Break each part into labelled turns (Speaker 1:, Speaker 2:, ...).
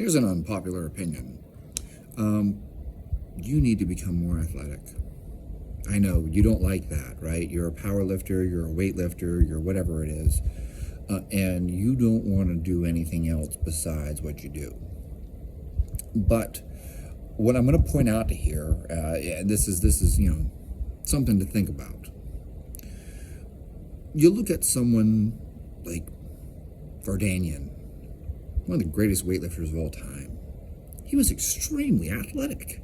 Speaker 1: Here's an unpopular opinion. You need to become more athletic. I know you don't like that, right? You're a power lifter, you're a weightlifter, you're whatever it is, and you don't want to do anything else besides what you do. But what I'm going to point out to here, and this is something to think about. You look at someone like Vardanyan, one of the greatest weightlifters of all time. He was extremely athletic.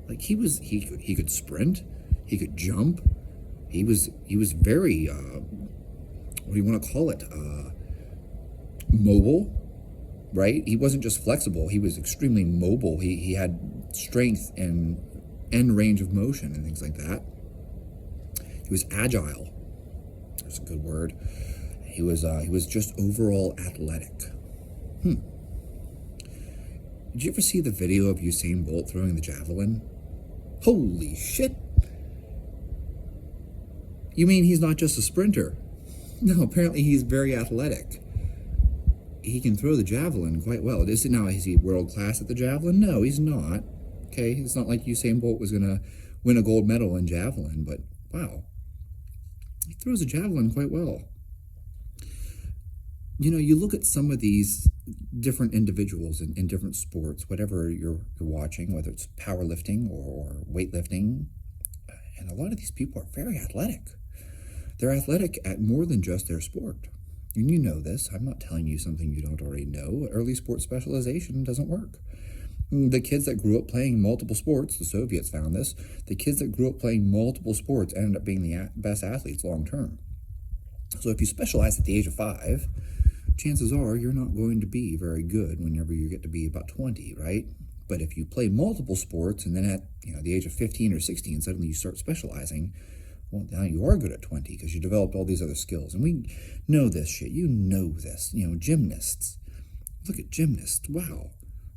Speaker 1: Like he could sprint, he could jump. He was very what do you want to call it? Mobile, right? He wasn't just flexible. He was extremely mobile. He had strength and end range of motion and things like that. He was agile. That's a good word. He was just overall athletic. Did you ever see the video of Usain Bolt throwing the javelin? Holy shit! You mean he's not just a sprinter? No, apparently he's very athletic. He can throw the javelin quite well. Is he world class at the javelin? No, he's not. Okay, it's not like Usain Bolt was gonna win a gold medal in javelin, but wow, he throws a javelin quite well. You look at some of these different individuals in different sports, whatever you're watching, whether it's powerlifting or weightlifting, and a lot of these people are very athletic. They're athletic at more than just their sport. And you know this. I'm not telling you something you don't already know. Early sport specialization doesn't work. The kids that grew up playing multiple sports, the Soviets found this, the kids that grew up playing multiple sports ended up being the best athletes long term. So if you specialize at the age of 5, chances are you're not going to be very good whenever you get to be about 20, right? But if you play multiple sports and then at the age of 15 or 16, suddenly you start specializing, well, now you are good at 20 because you developed all these other skills. And we know this shit. You know this. Gymnasts. Look at gymnasts. Wow.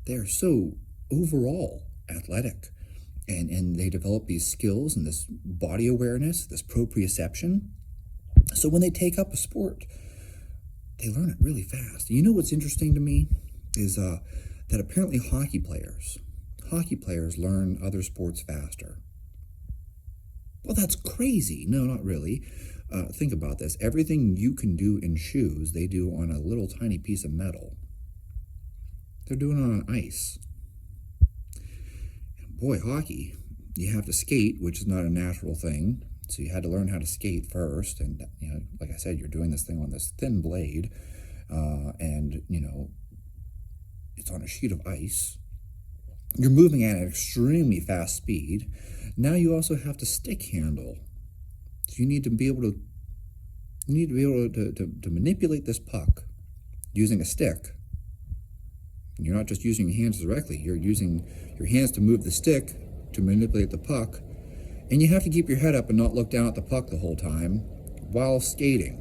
Speaker 1: They're so overall athletic. And they develop these skills and this body awareness, this proprioception. So when they take up a sport, they learn it really fast. You know what's interesting to me is that apparently hockey players learn other sports faster. Well, that's crazy. No, not really. Think about this. Everything you can do in shoes, they do on a little tiny piece of metal. They're doing it on ice. And boy, hockey, you have to skate, which is not a natural thing. So you had to learn how to skate first. And, like I said, you're doing this thing on this thin blade. And it's on a sheet of ice. You're moving at an extremely fast speed. Now you also have to stick handle. So you need to be able to manipulate this puck using a stick. And you're not just using your hands directly. You're using your hands to move the stick to manipulate the puck. And you have to keep your head up and not look down at the puck the whole time while skating.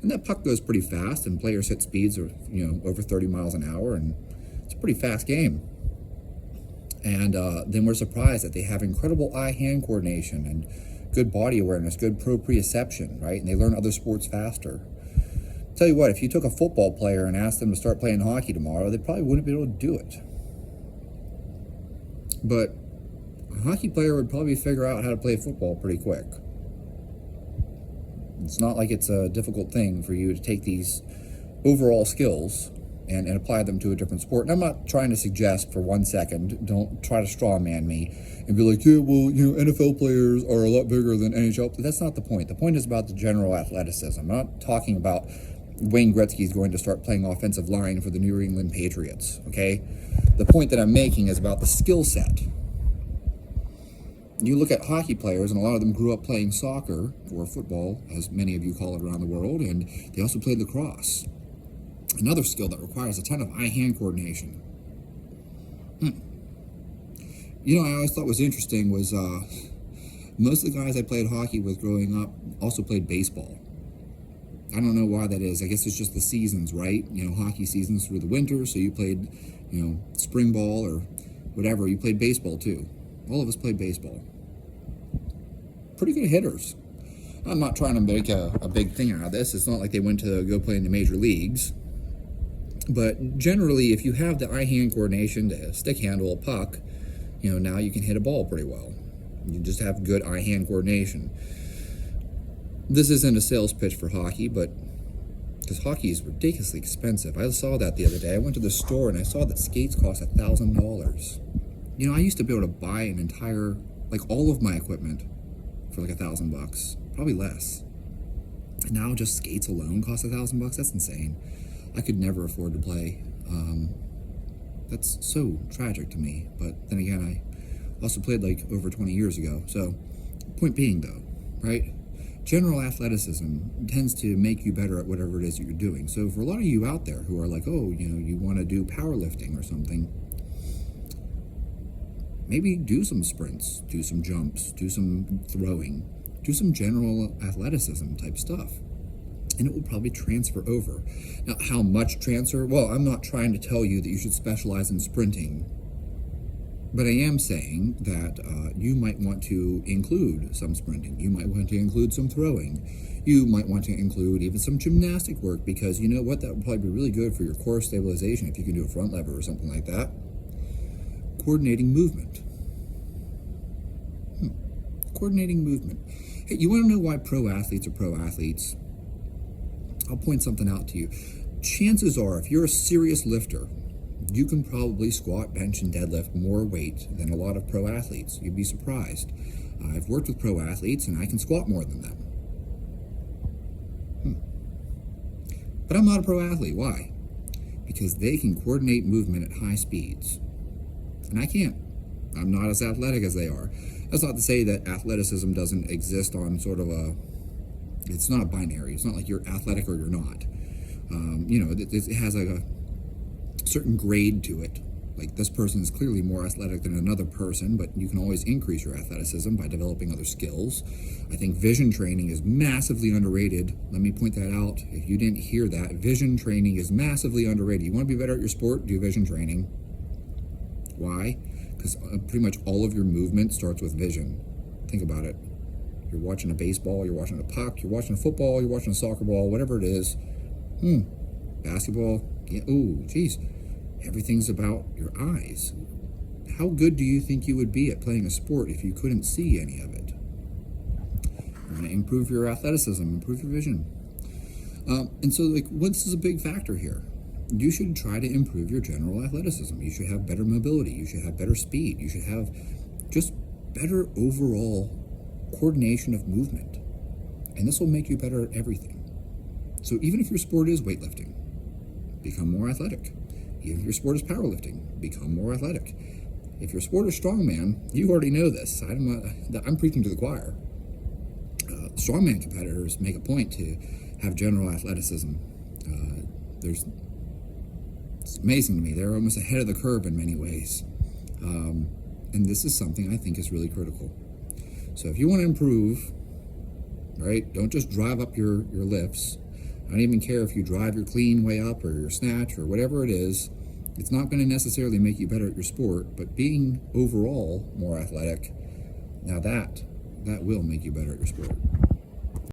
Speaker 1: And that puck goes pretty fast, and players hit speeds of over 30 miles an hour, and it's a pretty fast game. And then we're surprised that they have incredible eye-hand coordination and good body awareness, good proprioception, right? And they learn other sports faster. Tell you what, if you took a football player and asked them to start playing hockey tomorrow, they probably wouldn't be able to do it. But a hockey player would probably figure out how to play football pretty quick. It's not like it's a difficult thing for you to take these overall skills and apply them to a different sport. And I'm not trying to suggest for 1 second, don't try to straw man me and be like, yeah, well, NFL players are a lot bigger than NHL. That's not the point. The point is about the general athleticism. I'm not talking about Wayne Gretzky's going to start playing offensive line for the New England Patriots, okay? The point that I'm making is about the skill set. You look at hockey players, and a lot of them grew up playing soccer, or football, as many of you call it around the world, and they also played lacrosse. Another skill that requires a ton of eye-hand coordination. I always thought was interesting was most of the guys I played hockey with growing up also played baseball. I don't know why that is. I guess it's just the seasons, right? Hockey seasons through the winter, so you played, spring ball or whatever. You played baseball too. All of us played baseball. Pretty good hitters. I'm not trying to make a big thing out of this. It's not like they went to go play in the major leagues. But generally, if you have the eye-hand coordination to stick handle a puck, now you can hit a ball pretty well. You just have good eye-hand coordination. This isn't a sales pitch for hockey, but because hockey is ridiculously expensive. I saw that the other day. I went to the store and I saw that skates cost $1,000. I used to be able to buy an entire, all of my equipment for $1,000, probably less. And now just skates alone cost $1,000. That's insane. I could never afford to play. That's so tragic to me. But then again, I also played over 20 years ago. So, point being though, right? General athleticism tends to make you better at whatever it is that you're doing. So for a lot of you out there who are you want to do powerlifting or something, maybe do some sprints, do some jumps, do some throwing, do some general athleticism type stuff. And it will probably transfer over. Now, how much transfer? Well, I'm not trying to tell you that you should specialize in sprinting, but I am saying that you might want to include some sprinting. You might want to include some throwing. You might want to include even some gymnastic work, because you know what? That would probably be really good for your core stabilization if you can do a front lever or something like that. Coordinating movement. Coordinating movement. Hey, you want to know why pro athletes are pro athletes? I'll point something out to you. Chances are, if you're a serious lifter, you can probably squat, bench, and deadlift more weight than a lot of pro athletes. You'd be surprised. I've worked with pro athletes, and I can squat more than them. But I'm not a pro athlete. Why? Because they can coordinate movement at high speeds. And I can't. I'm not as athletic as they are. That's not to say that athleticism doesn't exist on sort of it's not binary. It's not like you're athletic or you're not. It has a certain grade to it. Like, this person is clearly more athletic than another person, but you can always increase your athleticism by developing other skills. I think vision training is massively underrated. Let me point that out. If you didn't hear that, vision training is massively underrated. You want to be better at your sport? Do vision training. Why? Because pretty much all of your movement starts with vision. Think about it. You're watching a baseball, you're watching a puck, you're watching a football, you're watching a soccer ball, whatever it is. Basketball. Yeah, oh, geez. Everything's about your eyes. How good do you think you would be at playing a sport if you couldn't see any of it? You want to improve your athleticism, improve your vision. And so, this is a big factor here. You should try to improve your general athleticism. You should have better mobility. You should have better speed. You should have just better overall coordination of movement. And this will make you better at everything. So even if your sport is weightlifting, become more athletic. Even if your sport is powerlifting, become more athletic. If your sport is strongman, you already know this. I'm preaching to the choir. Strongman competitors make a point to have general athleticism. It's amazing to me. They're almost ahead of the curve in many ways. And this is something I think is really critical. So if you want to improve, right, don't just drive up your lifts. I don't even care if you drive your clean way up or your snatch or whatever it is. It's not going to necessarily make you better at your sport, but being overall more athletic, now that will make you better at your sport.